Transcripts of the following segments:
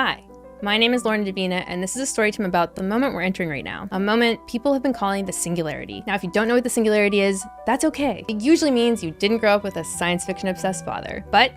Hi, my name is Lauren Davina, and this is a story time about the moment we're entering right now. A moment people have been calling the singularity. Now, if you don't know what the singularity is, that's okay. It usually means you didn't grow up with a science fiction obsessed father, but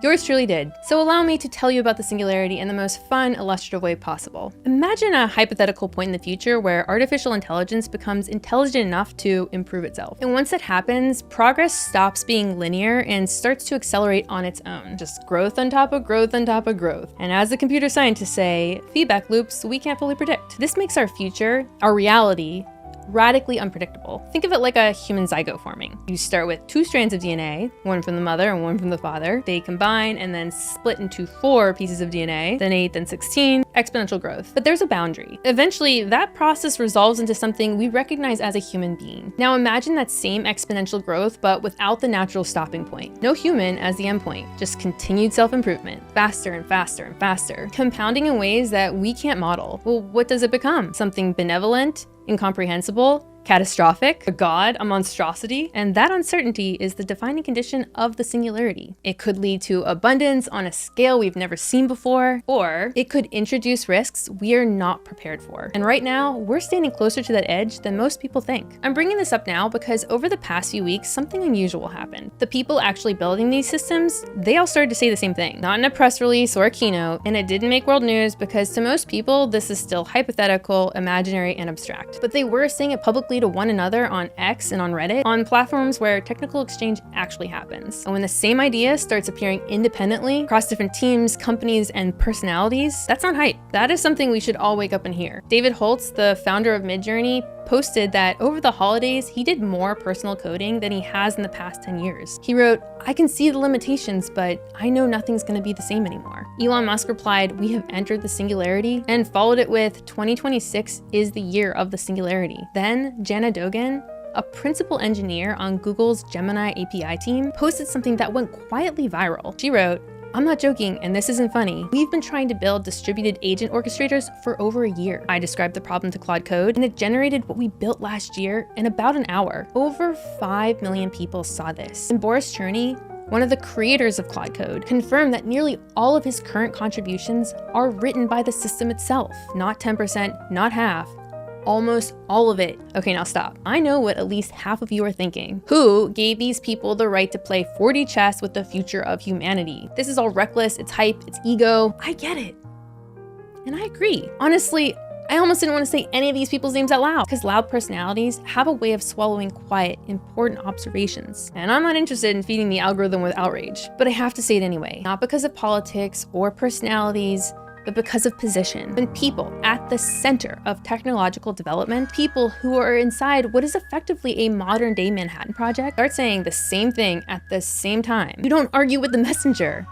yours truly did. So allow me to tell you about the singularity in the most fun, illustrative way possible. Imagine a hypothetical point in the future where artificial intelligence becomes intelligent enough to improve itself. And once that happens, progress stops being linear and starts to accelerate on its own. Just growth on top of growth on top of growth. And as the computer scientists say, feedback loops we can't fully predict. This makes our future, our reality, radically unpredictable. Think of it like a human zygote forming. You start with 2 strands of DNA, one from the mother and one from the father. They combine and then split into 4 pieces of DNA, then 8, then 16, exponential growth. But there's a boundary. Eventually, that process resolves into something we recognize as a human being. Now imagine that same exponential growth, but without the natural stopping point. No human as the endpoint, just continued self-improvement, faster and faster and faster, compounding in ways that we can't model. Well, what does it become? Something benevolent? Incomprehensible, catastrophic, a god, a monstrosity, and that uncertainty is the defining condition of the singularity. It could lead to abundance on a scale we've never seen before, or it could introduce risks we are not prepared for. And right now, we're standing closer to that edge than most people think. I'm bringing this up now because over the past few weeks, something unusual happened. The people actually building these systems, they all started to say the same thing, not in a press release or a keynote, and it didn't make world news because to most people, this is still hypothetical, imaginary, and abstract. But they were saying it publicly to one another on X and on Reddit, on platforms where technical exchange actually happens. And when the same idea starts appearing independently across different teams, companies, and personalities, that's not hype. That is something we should all wake up and hear. David Holtz, the founder of Midjourney, posted that over the holidays, he did more personal coding than he has in the past 10 years. He wrote, "I can see the limitations, but I know nothing's gonna be the same anymore." Elon Musk replied, "We have entered the singularity," and followed it with, "2026 is the year of the singularity." Then Jana Dogan, a principal engineer on Google's Gemini API team, posted something that went quietly viral. She wrote, "I'm not joking, and this isn't funny. We've been trying to build distributed agent orchestrators for over a year. I described the problem to Claude Code, and it generated what we built last year in about an hour. Over 5 million people saw this." And Boris Cherny, one of the creators of Claude Code, confirmed that nearly all of his current contributions are written by the system itself. Not 10%, not half. Almost all of it. Okay, now stop. I know what at least half of you are thinking. Who gave these people the right to play 4D chess with the future of humanity? This is all reckless, it's hype, it's ego. I get it. And I agree. Honestly, I almost didn't want to say any of these people's names out loud because loud personalities have a way of swallowing quiet, important observations. And I'm not interested in feeding the algorithm with outrage, but I have to say it anyway. Not because of politics or personalities, but because of position. When people at the center of technological development, people who are inside what is effectively a modern day Manhattan Project, start saying the same thing at the same time, you don't argue with the messenger.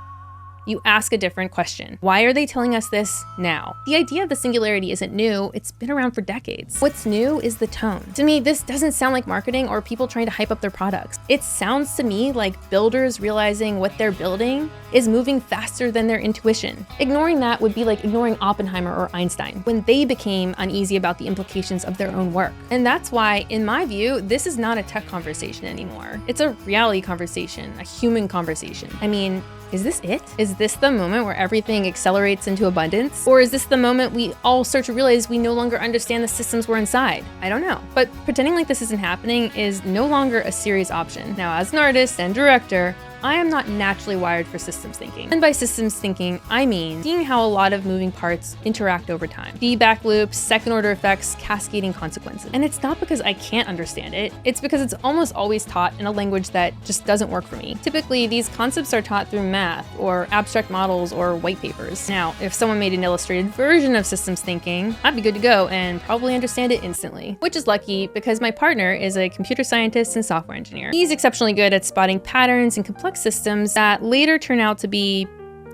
You ask a different question. Why are they telling us this now? The idea of the singularity isn't new, it's been around for decades. What's new is the tone. To me, this doesn't sound like marketing or people trying to hype up their products. It sounds to me like builders realizing what they're building is moving faster than their intuition. Ignoring that would be like ignoring Oppenheimer or Einstein when they became uneasy about the implications of their own work. And that's why, in my view, this is not a tech conversation anymore. It's a reality conversation, a human conversation. I mean, is this it? Is this the moment where everything accelerates into abundance? Or is this the moment we all start to realize we no longer understand the systems we're inside? I don't know. But pretending like this isn't happening is no longer a serious option. Now, as an artist and director, I am not naturally wired for systems thinking. And by systems thinking, I mean seeing how a lot of moving parts interact over time. Feedback loops, second order effects, cascading consequences. And it's not because I can't understand it, it's because it's almost always taught in a language that just doesn't work for me. Typically, these concepts are taught through math or abstract models or white papers. Now, if someone made an illustrated version of systems thinking, I'd be good to go and probably understand it instantly. Which is lucky because my partner is a computer scientist and software engineer. He's exceptionally good at spotting patterns and complex systems that later turn out to be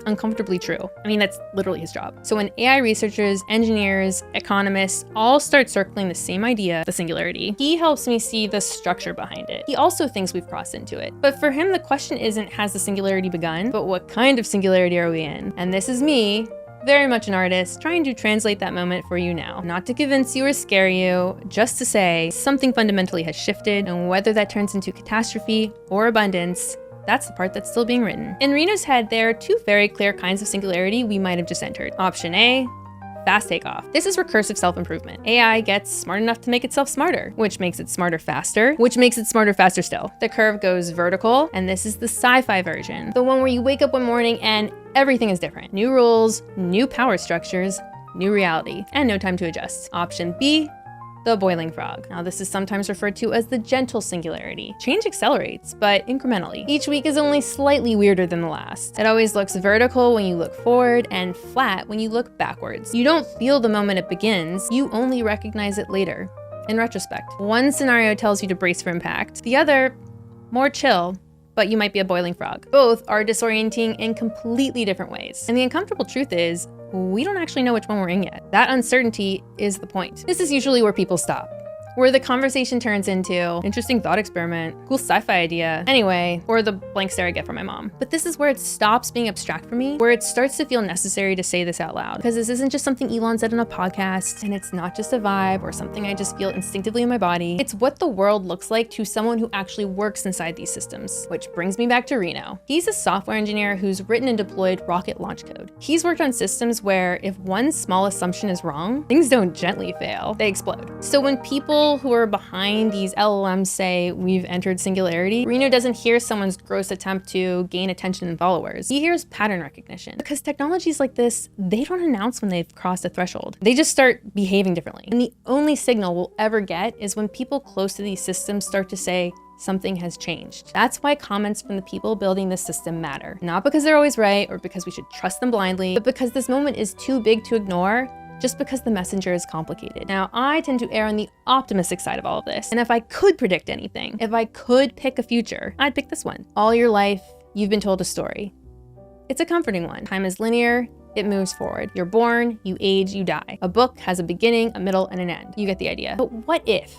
uncomfortably true. I mean, that's literally his job. So when AI researchers, engineers, economists all start circling the same idea, the singularity, he helps me see the structure behind it. He also thinks we've crossed into it. But for him, the question isn't, has the singularity begun? But what kind of singularity are we in? And this is me, very much an artist, trying to translate that moment for you now. Not to convince you or scare you, just to say something fundamentally has shifted, and whether that turns into catastrophe or abundance, That's the part that's still being written. In Reno's head, there are two very clear kinds of singularity we might have just entered. Option A, fast takeoff. This is recursive self-improvement. AI gets smart enough to make itself smarter, which makes it smarter faster, which makes it smarter faster still. The curve goes vertical, and this is the sci-fi version. The one where you wake up one morning and everything is different. New rules, new power structures, new reality, and no time to adjust. Option B, the boiling frog. Now, this is sometimes referred to as the gentle singularity. Change accelerates, but incrementally. Each week is only slightly weirder than the last. It always looks vertical when you look forward and flat when you look backwards. You don't feel the moment it begins, you only recognize it later, in retrospect. One scenario tells you to brace for impact. The other, more chill, but you might be a boiling frog. Both are disorienting in completely different ways. And the uncomfortable truth is, we don't actually know which one we're in yet. That uncertainty is the point. This is usually where people stop, where the conversation turns into interesting thought experiment, cool sci-fi idea, anyway, or the blank stare I get from my mom. But this is where it stops being abstract for me, where it starts to feel necessary to say this out loud. Because this isn't just something Elon said in a podcast, and it's not just a vibe or something I just feel instinctively in my body. It's what the world looks like to someone who actually works inside these systems. Which brings me back to Reno. He's a software engineer who's written and deployed rocket launch code. He's worked on systems where if one small assumption is wrong, things don't gently fail, they explode. So when people who are behind these LLMs say we've entered singularity, Reno doesn't hear someone's gross attempt to gain attention and followers. He hears pattern recognition. Because technologies like this, they don't announce when they've crossed a threshold. They just start behaving differently. And the only signal we'll ever get is when people close to these systems start to say, something has changed. That's why comments from the people building this system matter. Not because they're always right or because we should trust them blindly, but because this moment is too big to ignore just because the messenger is complicated. Now, I tend to err on the optimistic side of all of this. And if I could predict anything, if I could pick a future, I'd pick this one. All your life, you've been told a story. It's a comforting one. Time is linear, it moves forward. You're born, you age, you die. A book has a beginning, a middle, and an end. You get the idea. But what if,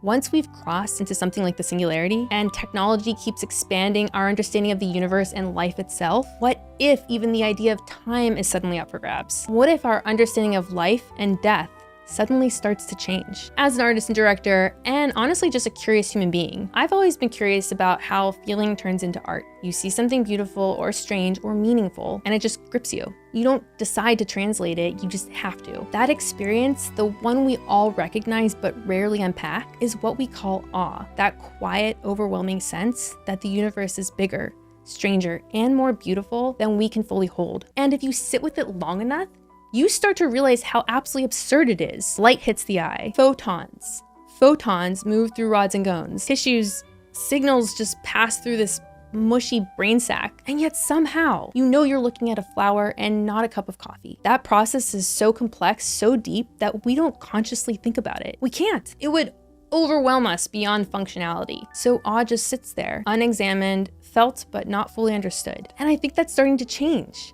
once we've crossed into something like the singularity and technology keeps expanding our understanding of the universe and life itself, what if even the idea of time is suddenly up for grabs? What if our understanding of life and death suddenly starts to change? As an artist and director, and honestly just a curious human being, I've always been curious about how feeling turns into art. You see something beautiful or strange or meaningful, and it just grips you. You don't decide to translate it, you just have to. That experience, the one we all recognize but rarely unpack, is what we call awe. That quiet, overwhelming sense that the universe is bigger, stranger, and more beautiful than we can fully hold. And if you sit with it long enough, you start to realize how absolutely absurd it is. Light hits the eye. Photons. Photons move through rods and cones. Tissues, signals just pass through this mushy brain sac. And yet somehow, you know you're looking at a flower and not a cup of coffee. That process is so complex, so deep, that we don't consciously think about it. We can't. It would overwhelm us beyond functionality. So awe just sits there, unexamined, felt but not fully understood. And I think that's starting to change.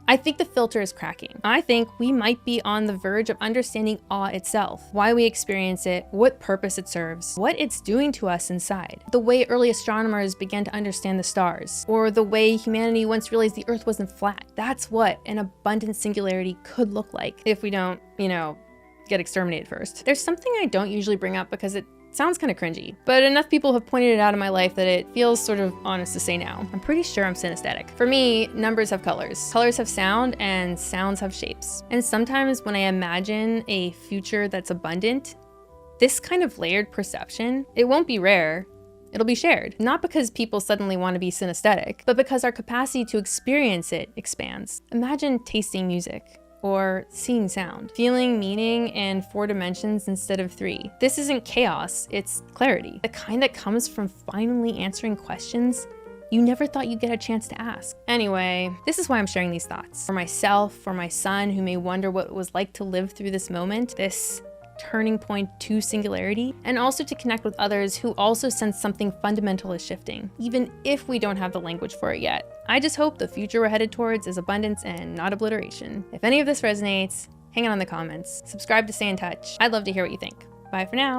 I think the filter is cracking. I think we might be on the verge of understanding awe itself, why we experience it, what purpose it serves, what it's doing to us inside. The way early astronomers began to understand the stars, or the way humanity once realized the Earth wasn't flat. That's what an abundant singularity could look like if we don't, get exterminated first. There's something I don't usually bring up because it sounds kind of cringy, but enough people have pointed it out in my life that it feels sort of honest to say now. I'm pretty sure I'm synesthetic. For me, numbers have colors. Colors have sound, and sounds have shapes. And sometimes when I imagine a future that's abundant, this kind of layered perception, it won't be rare, it'll be shared. Not because people suddenly want to be synesthetic, but because our capacity to experience it expands. Imagine tasting music, or seeing sound, feeling meaning in 4 dimensions instead of 3. This isn't chaos, it's clarity. The kind that comes from finally answering questions you never thought you'd get a chance to ask. Anyway, this is why I'm sharing these thoughts. For myself, for my son who may wonder what it was like to live through this moment, this turning point to singularity, and also to connect with others who also sense something fundamental is shifting, even if we don't have the language for it yet. I just hope the future we're headed towards is abundance and not obliteration. If any of this resonates, hang out in the comments, subscribe to stay in touch. I'd love to hear what you think. Bye for now.